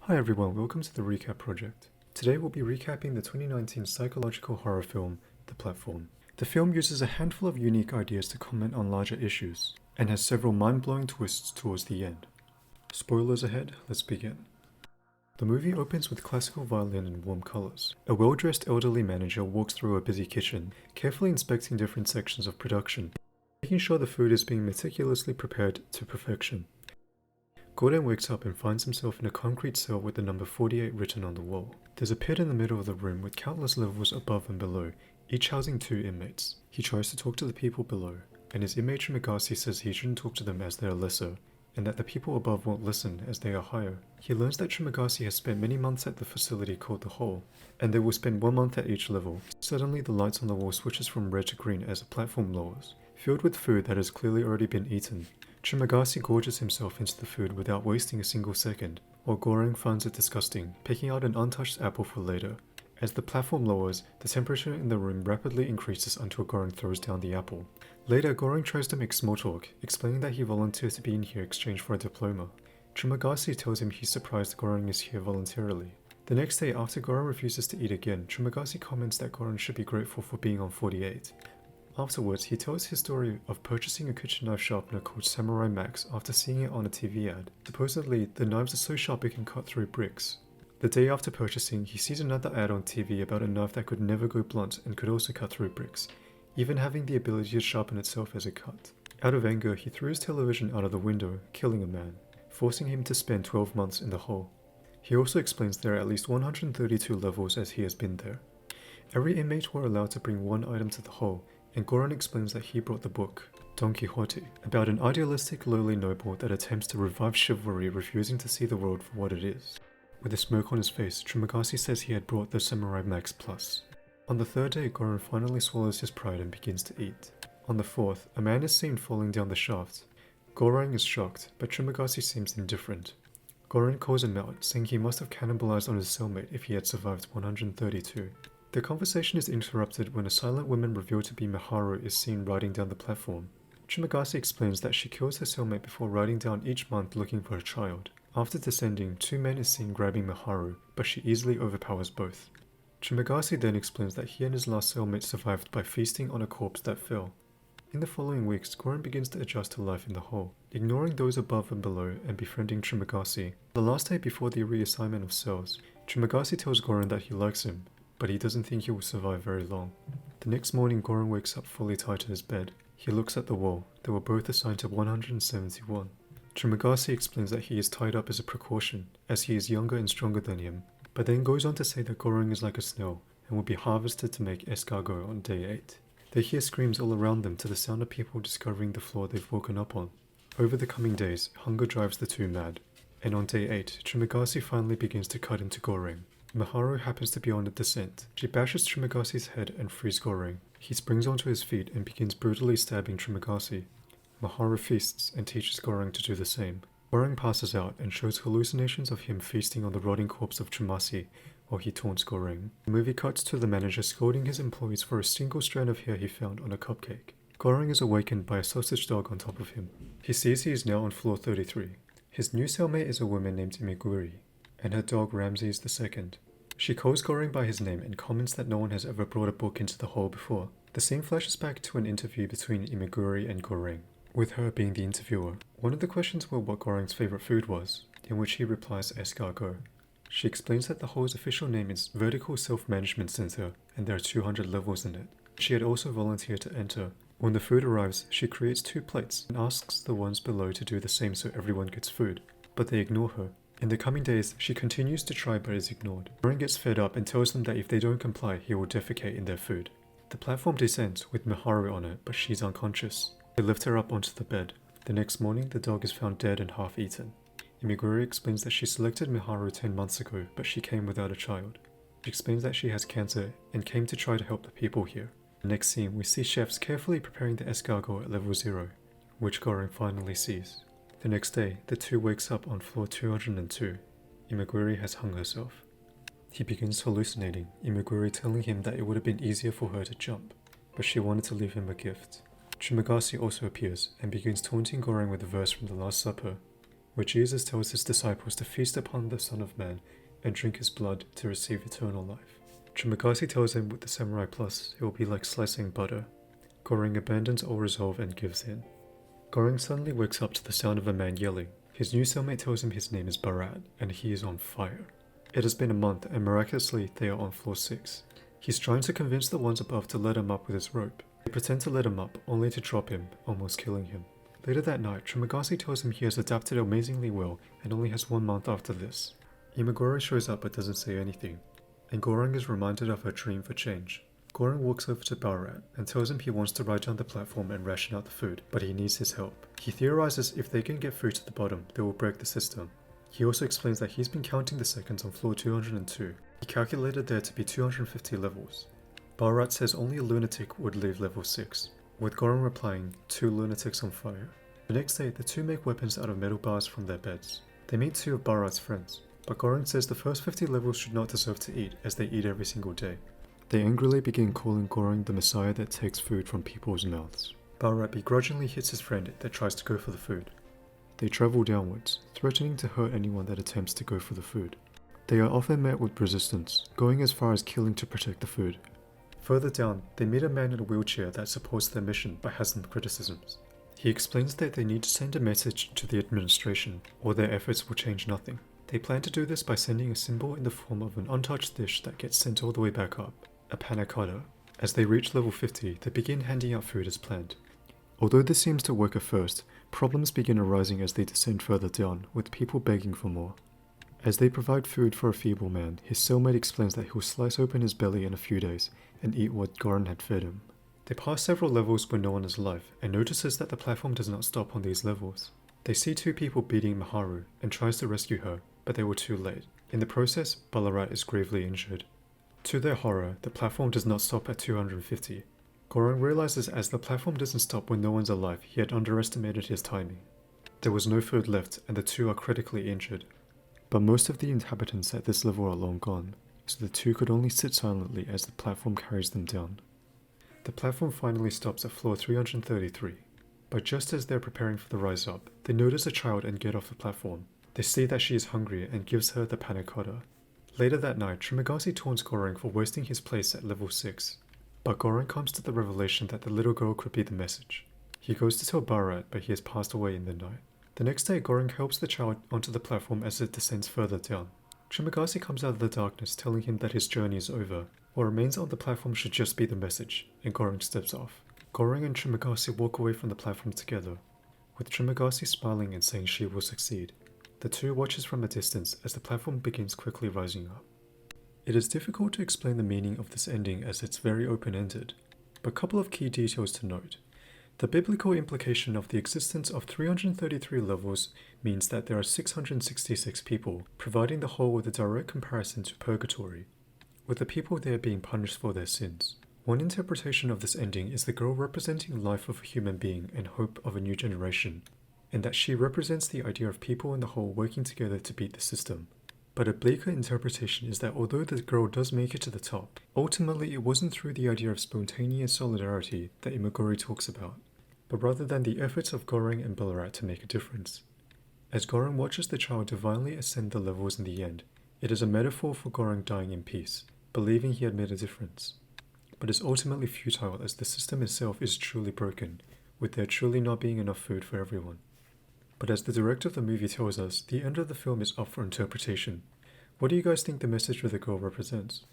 Hi everyone, welcome to the Recap Project. Today we'll be recapping the 2019 psychological horror film, The Platform. The film uses a handful of unique ideas to comment on larger issues, and has several mind-blowing twists towards the end. Spoilers ahead, let's begin. The movie opens with classical violin and warm colors. A well-dressed elderly manager walks through a busy kitchen, carefully inspecting different sections of production, making sure the food is being meticulously prepared to perfection. Gordon wakes up and finds himself in a concrete cell with the number 48 written on the wall. There's a pit in the middle of the room with countless levels above and below, each housing 2 inmates. He tries to talk to the people below, and his inmate Trimagasi says he shouldn't talk to them as they are lesser, and that the people above won't listen as they are higher. He learns that Trimagasi has spent many months at the facility called the Hole, and they will spend 1 month at each level. Suddenly the lights on the wall switches from red to green as the platform lowers, filled with food that has clearly already been eaten. Trimagasi gorges himself into the food without wasting a single second, while Goreng finds it disgusting, picking out an untouched apple for later. As the platform lowers, the temperature in the room rapidly increases until Goreng throws down the apple. Later, Goreng tries to make small talk, explaining that he volunteered to be in here in exchange for a diploma. Trimagasi tells him he's surprised Goreng is here voluntarily. The next day, after Goreng refuses to eat again, Trimagasi comments that Goreng should be grateful for being on 48. Afterwards, he tells his story of purchasing a kitchen knife sharpener called Samurai Max after seeing it on a TV ad. Supposedly, the knives are so sharp it can cut through bricks. The day after purchasing, he sees another ad on TV about a knife that could never go blunt and could also cut through bricks, even having the ability to sharpen itself as it cut. Out of anger, he threw his television out of the window, killing a man, forcing him to spend 12 months in the hole. He also explains there are at least 132 levels as he has been there. Every inmate were allowed to bring one item to the hole, and Goran explains that he brought the book, Don Quixote, about an idealistic lowly noble that attempts to revive chivalry, refusing to see the world for what it is. With a smirk on his face, Trimagasi says he had brought the Samurai Max Plus. On the third day, Goran finally swallows his pride and begins to eat. On the fourth, a man is seen falling down the shaft. Goreng is shocked, but Trimagasi seems indifferent. Goran calls him out, saying he must have cannibalized on his cellmate if he had survived 132. The conversation is interrupted when a silent woman revealed to be Miharu is seen riding down the platform. Trimagasi explains that she kills her cellmate before riding down each month looking for a child. After descending, 2 men is seen grabbing Miharu, but she easily overpowers both. Trimagasi then explains that he and his last cellmate survived by feasting on a corpse that fell. In the following weeks, Goran begins to adjust to life in the hole, ignoring those above and below and befriending Trimagasi. The last day before the reassignment of cells, Trimagasi tells Goran that he likes him, but he doesn't think he will survive very long. The next morning, Goran wakes up fully tied to his bed. He looks at the wall. They were both assigned to 171. Trimagasi explains that he is tied up as a precaution, as he is younger and stronger than him, but then goes on to say that Goran is like a snail and will be harvested to make escargot on day 8. They hear screams all around them to the sound of people discovering the floor they've woken up on. Over the coming days, hunger drives the two mad, and on day 8, Trimagasi finally begins to cut into Goran. Miharu happens to be on the descent. She bashes Trimagasi's head and frees Goran. He springs onto his feet and begins brutally stabbing Trimagasi. Miharu feasts and teaches Goran to do the same. Goran passes out and shows hallucinations of him feasting on the rotting corpse of Trimasi while he taunts Goran. The movie cuts to the manager scolding his employees for a single strand of hair he found on a cupcake. Goran is awakened by a sausage dog on top of him. He sees he is now on floor 33. His new cellmate is a woman named Imiguri, and her dog Ramses II. She calls Goran by his name and comments that no one has ever brought a book into the hole before. The scene flashes back to an interview between Imiguri and Goran, with her being the interviewer. One of the questions was what Goran's favorite food was, in which he replies escargot. She explains that the hole's official name is Vertical Self-Management Center, and there are 200 levels in it. She had also volunteered to enter. When the food arrives, she creates 2 plates and asks the ones below to do the same so everyone gets food, but they ignore her. In the coming days, she continues to try but is ignored. Goran gets fed up and tells them that if they don't comply, he will defecate in their food. The platform descends with Miharu on it, but she's unconscious. They lift her up onto the bed. The next morning, the dog is found dead and half-eaten. Imiguri explains that she selected Miharu 10 months ago, but she came without a child. She explains that she has cancer and came to try to help the people here. The next scene, we see chefs carefully preparing the escargot at level 0, which Goran finally sees. The next day, the two wakes up on floor 202. Imiguri has hung herself. He begins hallucinating, Imiguri telling him that it would have been easier for her to jump, but she wanted to leave him a gift. Trimagasi also appears and begins taunting Goran with a verse from the Last Supper. where Jesus tells his disciples to feast upon the Son of Man and drink his blood to receive eternal life. Trimagasi tells him with the Samurai Plus it will be like slicing butter. Goreng abandons all resolve and gives in. Goreng suddenly wakes up to the sound of a man yelling. His new cellmate tells him his name is Barat and he is on fire. It has been a month and miraculously they are on floor 6. He's trying to convince the ones above to let him up with his rope. They pretend to let him up, only to drop him, almost killing him. Later that night, Trimagasi tells him he has adapted amazingly well and only has 1 month after this. Imaguro shows up but doesn't say anything, and Goreng is reminded of her dream for change. Goreng walks over to Barat and tells him he wants to ride down the platform and ration out the food, but he needs his help. He theorizes if they can get food to the bottom, they will break the system. He also explains that he's been counting the seconds on floor 202. He calculated there to be 250 levels. Barat says only a lunatic would leave level 6, with Goreng replying, 2 lunatics on fire. The next day, the two make weapons out of metal bars from their beds. They meet 2 of Barat's friends, but Goreng says the first 50 levels should not deserve to eat, as they eat every single day. They angrily begin calling Goreng the messiah that takes food from people's mouths. Barat begrudgingly hits his friend that tries to go for the food. They travel downwards, threatening to hurt anyone that attempts to go for the food. They are often met with resistance, going as far as killing to protect the food. Further down, they meet a man in a wheelchair that supports their mission but has some criticisms. He explains that they need to send a message to the administration, or their efforts will change nothing. They plan to do this by sending a symbol in the form of an untouched dish that gets sent all the way back up, a panna cotta. As they reach level 50, they begin handing out food as planned. Although this seems to work at first, problems begin arising as they descend further down, with people begging for more. As they provide food for a feeble man, his cellmate explains that he'll slice open his belly in a few days and eat what Goreng had fed him. They pass several levels where no one is alive, and notices that the platform does not stop on these levels. They see 2 people beating Maharu and tries to rescue her, but they were too late. In the process, Ballarat is gravely injured. To their horror, the platform does not stop at 250. Goreng realizes as the platform doesn't stop when no one's alive, he had underestimated his timing. There was no food left and the 2 are critically injured. But most of the inhabitants at this level are long gone, so the 2 could only sit silently as the platform carries them down. The platform finally stops at floor 333, but just as they're preparing for the rise up, they notice a child and get off the platform. They see that she is hungry and gives her the panna cotta. Later that night, Trimagasi taunts Goreng for wasting his place at level 6, but Goreng comes to the revelation that the little girl could be the message. He goes to tell Barat, but he has passed away in the night. The next day, Goreng helps the child onto the platform as it descends further down. Trimagasi comes out of the darkness telling him that his journey is over. What remains on the platform should just be the message, and Goreng steps off. Goreng and Trimagasi walk away from the platform together, with Trimagasi smiling and saying she will succeed. The 2 watches from a distance as the platform begins quickly rising up. It is difficult to explain the meaning of this ending as it's very open-ended, but a couple of key details to note. The biblical implication of the existence of 333 levels means that there are 666 people, providing the whole with a direct comparison to purgatory, with the people there being punished for their sins. One interpretation of this ending is the girl representing life of a human being and hope of a new generation, and that she represents the idea of people in the whole working together to beat the system. But a bleaker interpretation is that although the girl does make it to the top, ultimately it wasn't through the idea of spontaneous solidarity that Imaguri talks about, but rather than the efforts of Goreng and Ballarat to make a difference. As Goreng watches the child divinely ascend the levels in the end, it is a metaphor for Goreng dying in peace, believing he had made a difference. But is ultimately futile as the system itself is truly broken, with there truly not being enough food for everyone. But as the director of the movie tells us, the end of the film is up for interpretation. What do you guys think the message of the girl represents?